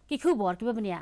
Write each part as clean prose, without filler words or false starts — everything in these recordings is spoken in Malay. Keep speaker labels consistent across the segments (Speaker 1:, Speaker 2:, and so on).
Speaker 1: ki khubor ki babnya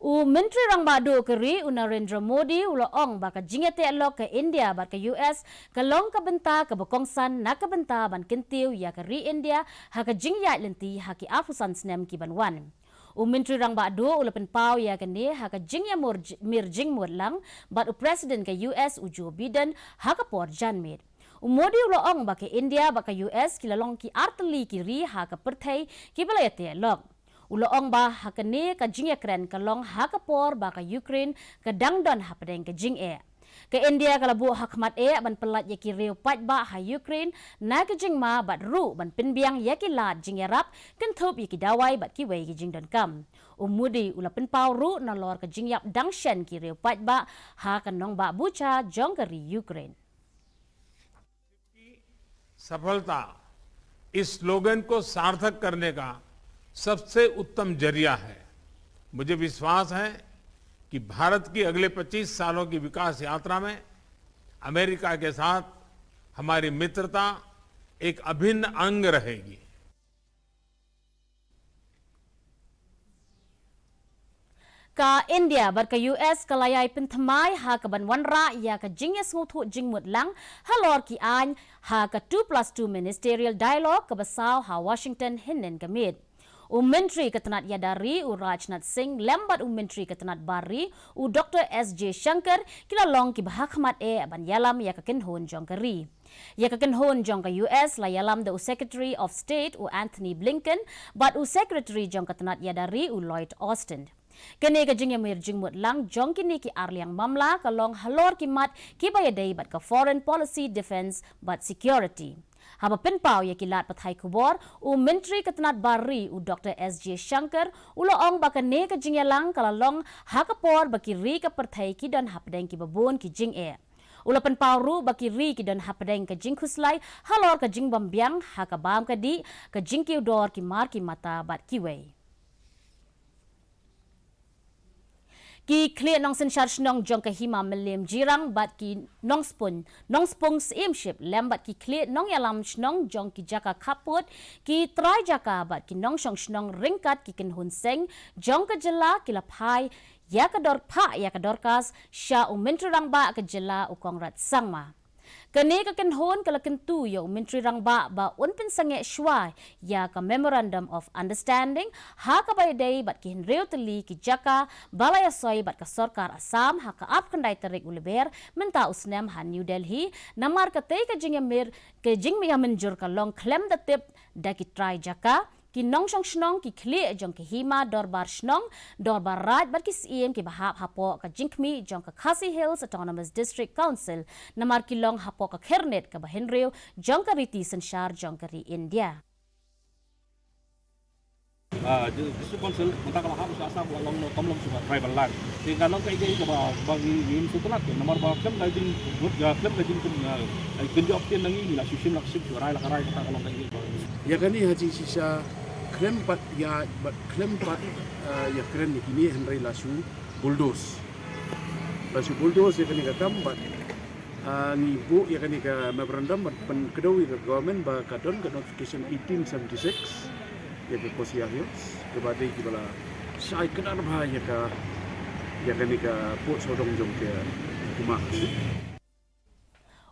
Speaker 1: u menteri rang ba do keri u Narendra Modi u lo ong ba ka jingete lok ke India ba ke US ka long ka benta ka bokongsan na ka benta ban kentiu ya ka ri India ha ka jingya lenti ha ki afusan snem ki banwan u menteri rang ba do u lepen pau ya ka ne ha ka jingya mir jing mur lang ba u president ka US u Joe Biden ha ka por janmit Modi ulo ong ba ke India ba ka US ki lalong ki arteli ki ri ha ka perthai ki balayate lok ulo ong ba ha ka ne ka jingya kren ka long ha ka por ba ka Ukraine ka dangdon ha padeng ka jing ka India ka labu hakmat ban pelat ya ki reu pat ba ha Ukraine na ka jing ma bat ru ban pinbiang ya ki lat jing yarap kan thop ya ki dawai bat ki wei ki jing don kam Modi ula pen pau ru na lor ka jing yap dangshen ki reu pat ba ha ka nong ba bucha jong ka ri Ukraine
Speaker 2: सफलता इस स्लोगन को सार्थक करने का सबसे उत्तम जरिया है मुझे विश्वास है कि भारत की अगले 25 सालों की विकास यात्रा में अमेरिका के साथ हमारी मित्रता एक अभिन्न अंग रहेगी
Speaker 1: ka India bar ka US ka layai penthamai ha ka ban wanra ya ka jingya smuthu jingmut lang halor ki an ha ka 2+2 ministerial dialogue ka basaw ha Washington hinnen gamit Menteri Ketenat Yadari u Rajnath Singh lembat Menteri Ketenat Bari u Dr. S.J. Shankar kila long ki bahakmat ban yalam ya ka kenhon jong kari ya ka kenhon jong ka US la yalam the Secretary of State u Anthony Blinken but u Secretary jong Ketenat Yadari u Lloyd Austin Kene ka jing yamir jing mut lang jong kini ki arliang mamla ka long halor ki mat ki bayadai bat ka foreign policy defense but security. Haba penpau ya kilat pathai kubor u Menteri Ketenat Bari u Dr. S.J. Shankar ulo ong baka ne ka jing yalang kala long hakapor baki ri ka perthai ki don hapdeng ki babon ki jing Ula penpau ru baki ri ki don hapdeng ka jing khuslai halor ka jing bambiang hakabam ka di ka jing ki udor ki mar ki mata bat ki wei. Ki clear nong sen charge nong jong ka hima melem jirang bat ki nong spung steamship lembat ki clear nong yalam nong jong ki jaka kaput ki try jaka bat ki nong shong nong ringkat ki ken hun seng jong ka jela ki lapai ya ka dor pa ya ka dorkas sha u menteri rang ba ka jela u kongrat sangma Kani ka kenhon kala kentu ya Menteri rang ba unpin sange shwa ya ka memorandum of understanding ha ka bayday bat ki henreu teli ki jaka balaya soy bat ka sarkar Assam ha ka ap kandai tarik uleber menta usnem ha New Delhi namar ka te ka jingmir ke jingmi menjur ka long klem da tip da ki try jaka ki nong shong shnong ki khle jong ki hima dorbar shnong dorbar raj bar ki siem ki bahap hapo ka jinkmi jong ka Khasi Hills Autonomous District Council namar ki long hapo ka khernet ka bahenreu jong ka riti sanshar jong ka ri India
Speaker 3: District Council mentak maham sa asam long no komlong suka tribal land sehingga long kai kai ka bagi yun sutulat nomor ba klem ka jing klem ka jing kun genjo option nangi la susim lak sim surai la karai ka long kai
Speaker 4: ya kani haji sisa klem pat ya klem pat ya keren ni henry lasu bulldoze ya kani ka tambat ni bu ya kani ka memorandum pen kedawi ka government ba ka don ka notification 1876 ya ke Khasi ke badai ki bala sai kenar ba ya kani ka pot sodong jong ke rumah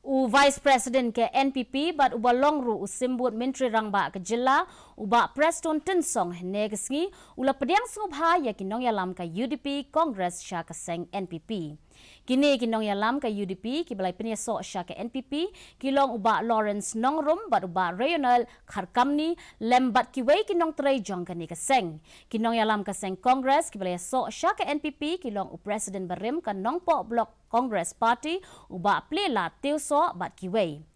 Speaker 1: u Vice President ke NPP bat uba longru u simbut Menteri Rangba ke jela uba Preston Tinsong negesngi ula pediang subha ya kinong yalam ka UDP Congress sya ka seng NPP kini kinong yalam ka UDP ki balai penyeso sya ka NPP kilong uba Lawrence Nongrum bat uba Regional Kharkamni lembat ki wei kinong tray jong ka ni ka seng kinong yalam ka seng Congress ki balai so sya ka NPP kilong u President Barim ka nongpo block Congress Party uba plela teuso bat kiwei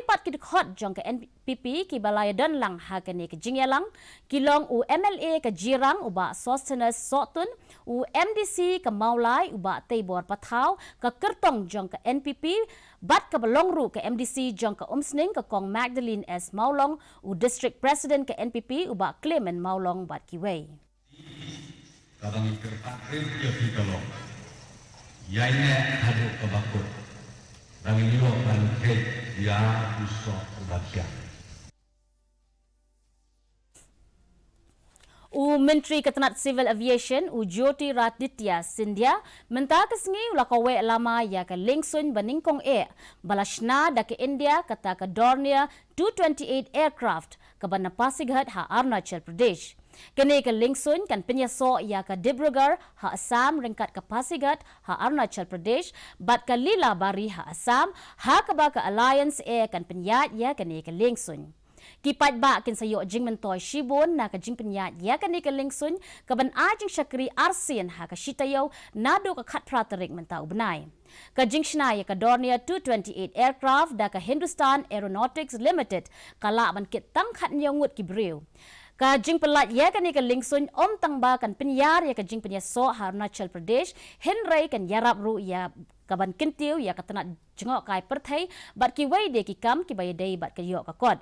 Speaker 1: pat ki khot jong ka NPP ki balaya dan lang ha ka ni ka jingyalang kilong u MLA ka jirang uba Sostenus Sotun u MDC ka Maulai uba Taibor Pathau ka kertong jong ka NPP bat ka balongru ka MDC jong ka Umsning ka Kong Magdalene S Maulong u District President ka NPP uba Clement Maulong bat kiwei
Speaker 5: kadang kertakrim ya kitolong Yaine hadu kebakut Rangi nilo bangkit ya usok kebahagiaan
Speaker 1: Menteri Ketenat Civil Aviation Jyoti Raditya Scindia mentah kesengi ulah kawe lama ya ke Lingsun Baningkong Air balashna da ke India kata ke Dornier 228 aircraft ke Bandar Pasighat ha Arunachal Pradesh. Kini ke Lingsun kan penyaso ya ke Dibrugarh ha Assam ringkat ke Pasighat ha Arunachal Pradesh bat ke Lila Bari ha Assam ha ke ba ke Alliance Air kan penyat ya kini ke Lingsun. Kipat ba kin sayo jing mentoy shibon na ka jing penyat ya kan ke Lingsun ka ban ajing syakri arsian ha ka shitayo nado ka khat pratarik mentau benai. Ka jing shna ya ka Dornier 228 aircraft da ka Hindustan Aeronautics Limited kala ban kit tang khat nyongut ki breu. Ka jing pelat ya kan ke Lingsun om tang ba kan penyar ya ka jing penyaso Arunachal Pradesh Henry kan yarap ru ya kaban kintiu ya ka tanat jengok kai perthai bat ki wai de ki kam ki bayadai bat ka yok ka kod.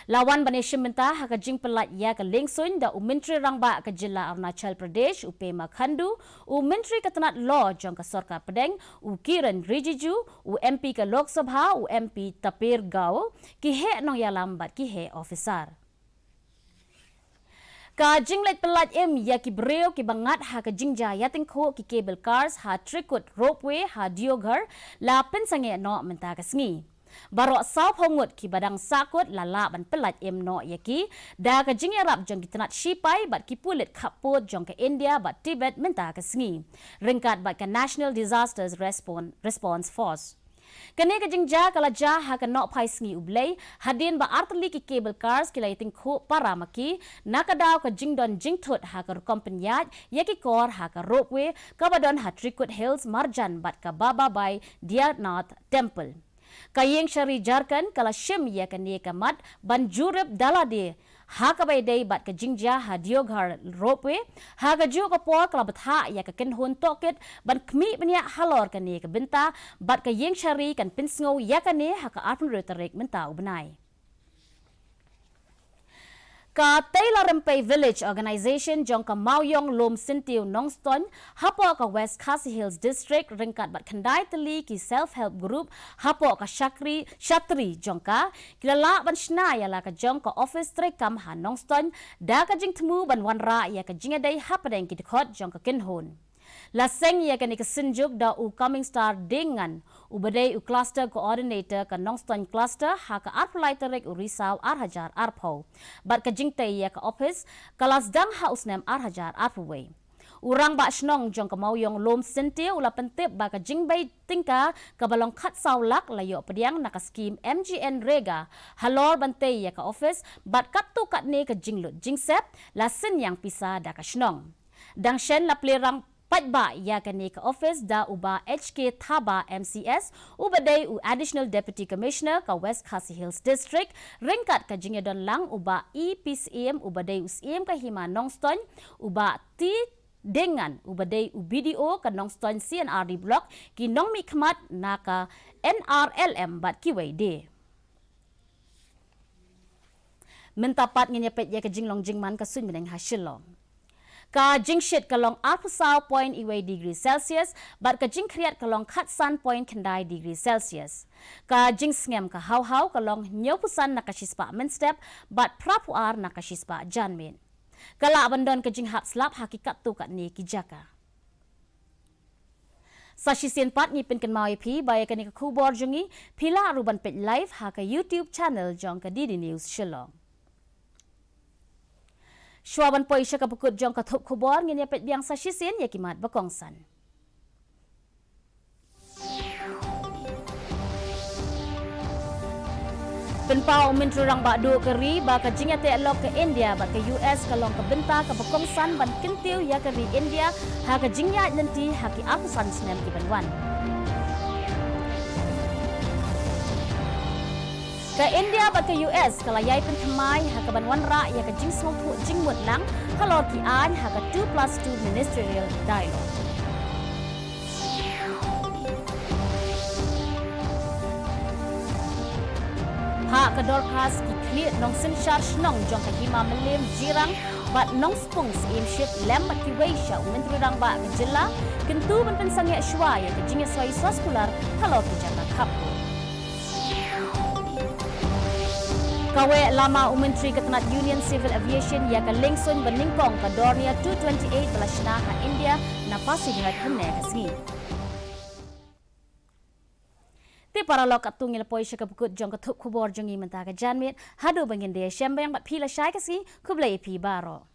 Speaker 1: Lawan Banesh mentah haka jing pelat ya ke Lingsun da Menteri Rangba ke Jilla Arunachal Pradesh Pema Khandu, Menteri Ketenat Law jong ke Sarkar Pedeng, Kiran Rijiju, MP ke Lok Sabha, MP Tapir Gao, ki he nong ya lambat ki he officer. Ka jinglet pelat ya ki breo ki bangat ha ka jingja ya tingko ki cable cars ha trikut ropeway ha diogar la pensange no mentah ka sengi. Barok sau pongut ki badang sakut lala ban pelat no yaki da ka jingyarap jong kitanat shipai bat ki pulit kapot jong ke India bat Tibet mentah ka sengi. Ringkat bat ka National Disasters Response Force. Kani ka jingja kala ja ha ka nok pai sengi ublay hadin ba artli ki cable cars ki laiting ko para maki nakadaw ka jingdon jingthut ha ka kompanyat yaki kor ha ka ropeway ka badon ha Trikut Hills Marjan bat ka Baba Bai Diyarnath Temple. Kayeng Shari Jarkan kala shim ya ka ne ka mat banjurib dalade ha ka bay day bat ka jingja ha dioghar ropeway ha ka jo ka por kala batha ya ka kenhon toket ban kmi banya halor ka ne ka binta bat ka yeng Shari kan pinsngo ya ka ne ha ka arpun retarik menta ubnai. Ka Taylor Rempai Village Organization jong ka Mauyong Lom Sintiu Nongston hapo ka West Khasi Hills District ringkat bat khandai teli ki self-help group hapo ka Shatri jong ka kilala ban shna ya la ka jong ka office trekam ha Nongston da ka jing temu ban wanra ya ka jingadai hapadeng ki dikot jong ka kinhon. Laseng ya kani kesenjuk da Coming Star dengan ubadai cluster coordinator ka Nongston cluster ha ka arpulaiterek Risau Arhajar Arpo bat ka jingtai ya ka office kalas dang house nem Arhajar Arpaway. Urang ba shnong jong ka Mauyong Lom Sintiu ula pentip ba ka jingbay tingka ka balong khat saulak layo pediang na ka scheme MGN Rega halor bantay ya ka office bat katu kat ne ka jinglut jingsep lasen yang pisa da ka shnong. Dang shen la plerang Patba ya kani ka office da uba HK Thaba MCS ubadai additional deputy commissioner ka West Khasi Hills District ringkat ka jingadon lang uba EPCM ubadai USM ka Hima Nongston uba T dengan ubadai UBDO ka Nongston CNRD block ki nongmi khmat naka NRLM bat kiway de. Mentapat nganyapet ya ka jinglong jingman ka sun mineng ha Shillong. Ka jingshit kalong apusau point iway degree Celsius, bat ka jing kriat kalong katsan point kendai degree Celsius. Ka jing sngem ka hau-hau kalong nyopusan nakashispa menstep, bat prapuar nakashispa janmin. Kala abandon ka jing hap slap hakikat tu kat ni kijaka. Sa sisian pat ngipin kan mau pi baya ka ni ka kubor jungi, pila aruban pet live ha ka YouTube channel jong ka Didi News Shillong. Shuaban poi syaka pukut jong ka thup khubor ngin yapet biang sa shisin yakimat bakongsan. Penpau Menteri Rangba du keri ba ka jingate alok ke India ba ke US kalong ka benta ka bakongsan ban kintiu ya keri India ha ka jingya nanti ha ki akusan snem ki banwan. Ka India ba ke US kalayay pentemai ha ka banwan ra ya ka jing song thu jing mut lang halor ki an ha ka 2+2 ministerial dialogue. Ha ka Dorcas ki clear nong sin shar shnong jong ka hima melim jirang bat nong spung sim ship lem bat ki weisha Menteri Rangba ke Jilla kentu ban pensangya shwa ya ka jing swai soskular halor ki jaka kapur. Kawe lama Menteri Ketenat Union Civil Aviation ia ka lengson beningkong ka Dornier 228 belasna ha India na pasi dengan hene Khasi. Ti para lok atungil poi syaka bukut jong ketup kubor jongi mentaka janmit hadu bangin dia syembang bat pila syai Khasi kublai pi baro.